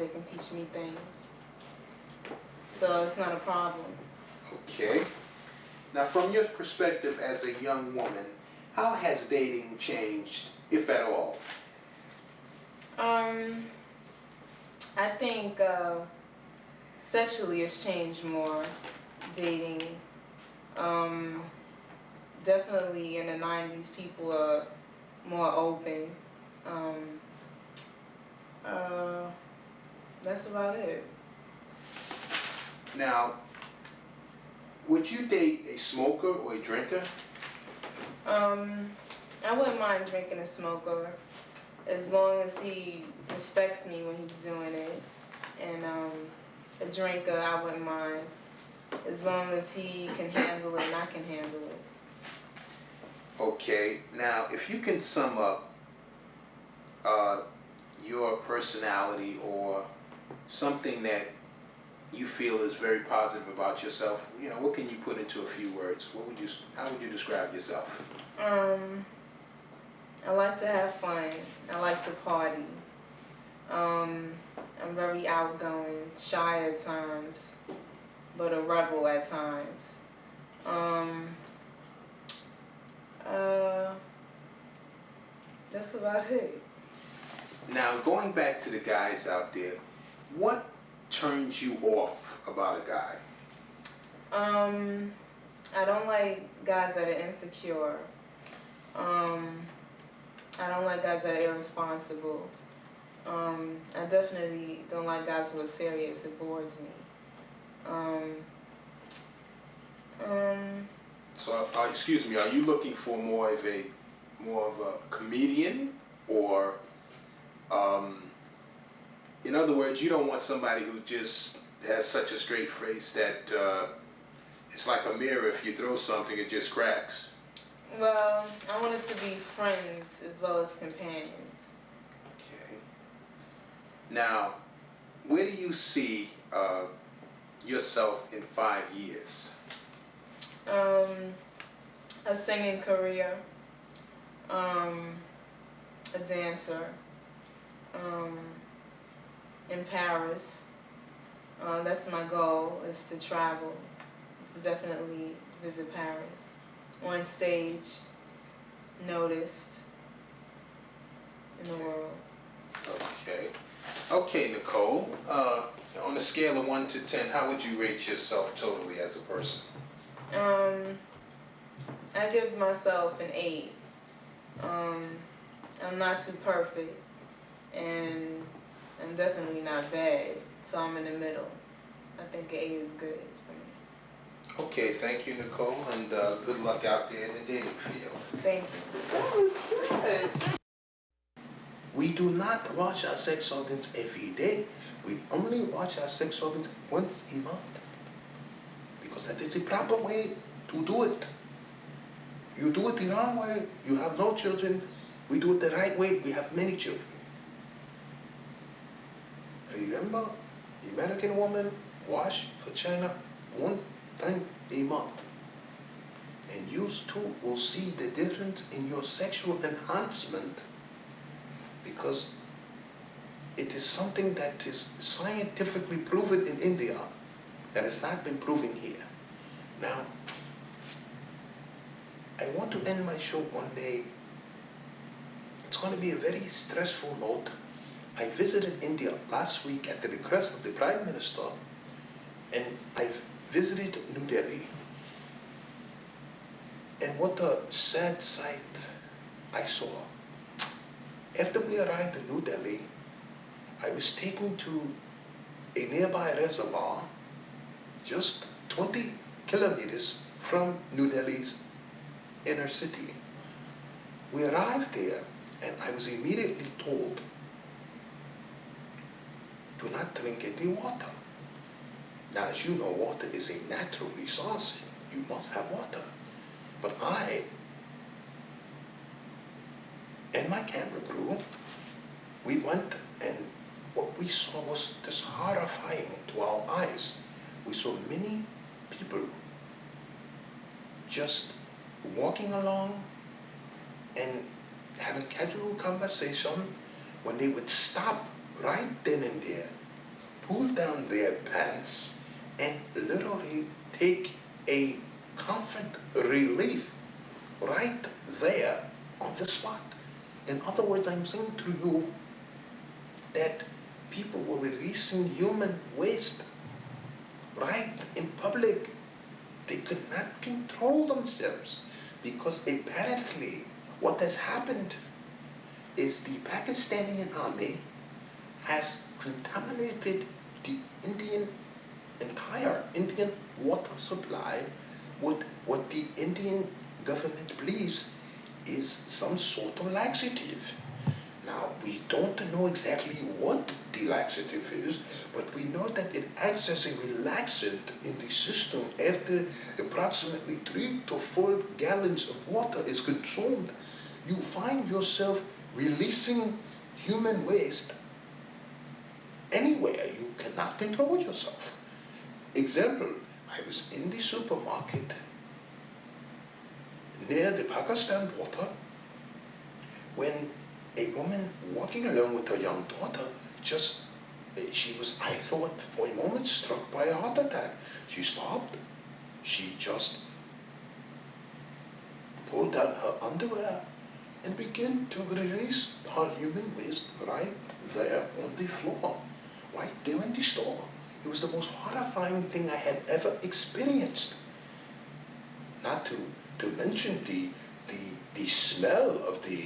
they can teach me things. So it's not a problem. Okay. Now, from your perspective as a young woman, how has dating changed, if at all? I think sexually it's changed more. Dating. Um, Definitely in the 90s, people are more open. Um, uh, that's about it. Now, would you date a smoker or a drinker? Um, I wouldn't mind drinking a smoker as long as he respects me when he's doing it. And a drinker, I wouldn't mind as long as he can handle it and I can handle it. Okay. Now, if you can sum up uh, your personality or something that you feel is very positive about yourself, what can you put into a few words? How would you describe yourself? Um, I like to have fun. I like to party. I'm very outgoing, shy at times, but a rebel at times. Um, uh, that's about it. Now, going back to the guys out there, what turns you off about a guy? Um, I don't like guys that are insecure. I don't like guys that are irresponsible. I definitely don't like guys who are serious. It bores me. Um, um, So, excuse me, are you looking for more of a comedian, or, in other words, you don't want somebody who just has such a straight face that it's like a mirror. If you throw something, it just cracks. well, I want us to be friends as well as companions. Okay. Now, where do you see yourself in 5 years? Um, a singing career, a dancer, um, in Paris. That's my goal, is to travel, to definitely visit Paris. On stage, noticed in the world. Okay. Okay, Nicole. On a scale of 1 to 10, how would you rate yourself totally as a person? Um, I give myself an 8. I'm not too perfect, and I'm definitely not bad, so I'm in the middle. I think an 8 is good for me. Okay, thank you, Nicole, and good luck out there in the dating field. Thank you. That was good. We do not wash our sex organs every day. We only wash our sex organs once a month. Because that is the proper way to do it. You do it the wrong way, you have no children. We do it the right way, we have many children. Remember, the American woman wash vagina one time a month. And you too will see the difference in your sexual enhancement, because it is something that is scientifically proven in India that has not been proven here. Now, I want to end my show one day. It's going to be a very stressful note. I visited India last week at the request of the Prime Minister, and I visited New Delhi. And what a sad sight I saw. After we arrived in New Delhi, I was taken to a nearby reservoir just 20 kilometers from New Delhi's inner city. We arrived there and I was immediately told, do not drink any water. Now, as you know, water is a natural resource. You must have water. But I and my camera crew, we went, and what we saw was just horrifying to our eyes. We saw many people just walking along and having casual conversation. When they would stop right then and there, pull down their pants and literally take a comfort relief right there on the spot. In other words, I'm saying to you that people were releasing human waste right in public. They could not control themselves because apparently what has happened is the Pakistani army has contaminated the entire Indian water supply with what the Indian government believes is some sort of laxative. Now, we don't know exactly what the laxative is, but we know that it acts as a relaxant in the system after approximately 3 to 4 gallons of water is consumed. You find yourself releasing human waste anywhere. You cannot control yourself. Example, I was in the supermarket near the Pakistan border when a woman walking along with her young daughter she was, I thought for a moment, struck by a heart attack. She stopped. She just pulled down her underwear and began to release her human waste right there on the floor, right there in the store. It was the most horrifying thing I had ever experienced. Not to mention the smell of the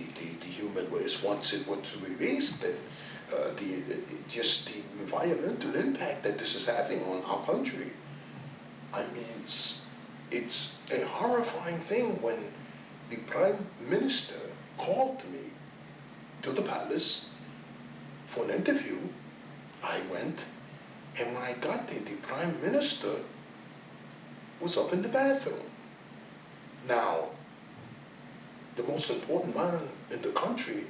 human waste once it was released, and just the environmental impact that this is having on our country. I mean, it's a horrifying thing when the Prime Minister called me to the palace for an interview. I went, and when I got there, the Prime Minister was up in the bathroom. Now, the most important man in the country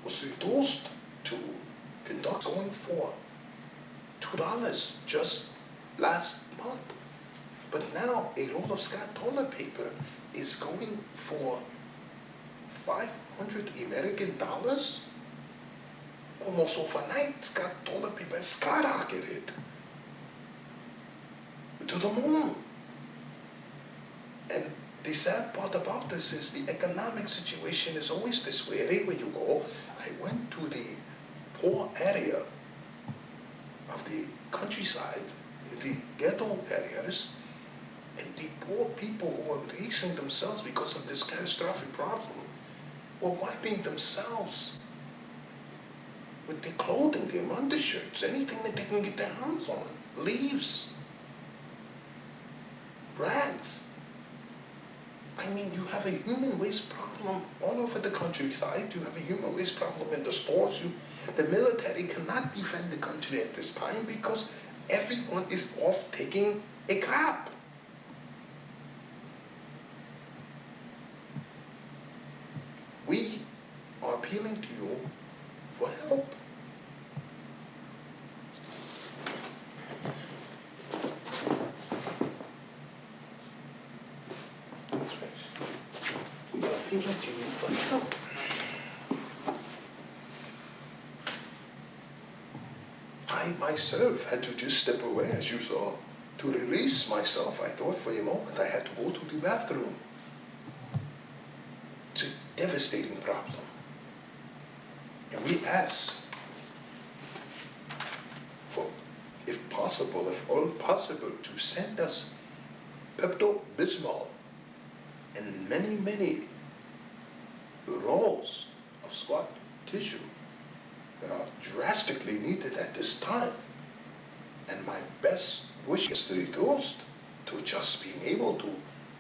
was reduced to conduct going for $2 just last month. But now a roll of Scott toilet paper is going for 500 American dollars. Almost overnight, Scott toilet paper skyrocketed to the moon. And the sad part about this is the economic situation is always this way. Everywhere you go, I went to the poor area of the countryside, the ghetto areas, and the poor people who were releasing themselves because of this catastrophic problem were wiping themselves with their clothing, their undershirts, anything that they can get their hands on, leaves, rags. I mean, you have a human waste problem all over the countryside. You have a human waste problem in the stores. The military cannot defend the country at this time because everyone is off taking a crap. We are appealing to you for help. We are appealing to you for help. I myself had to just step away, as you saw, to release myself. I thought for a moment I had to go to the bathroom. It's a devastating problem. And we ask for, if possible, if all possible, to send us Pepto-Bismol and many, many rolls of squat tissue that are drastically needed at this time. And my best wish is to reduce to just being able to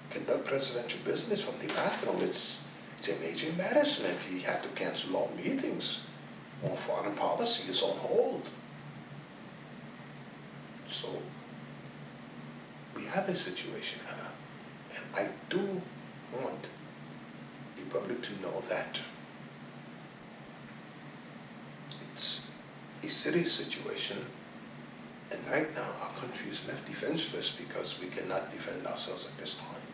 conduct presidential business from the bathroom. It's a major embarrassment. He had to cancel all meetings. All foreign policy is on hold. So we have a situation here, and I do want the public to know that it's a serious situation, and right now our country is left defenseless because we cannot defend ourselves at this time.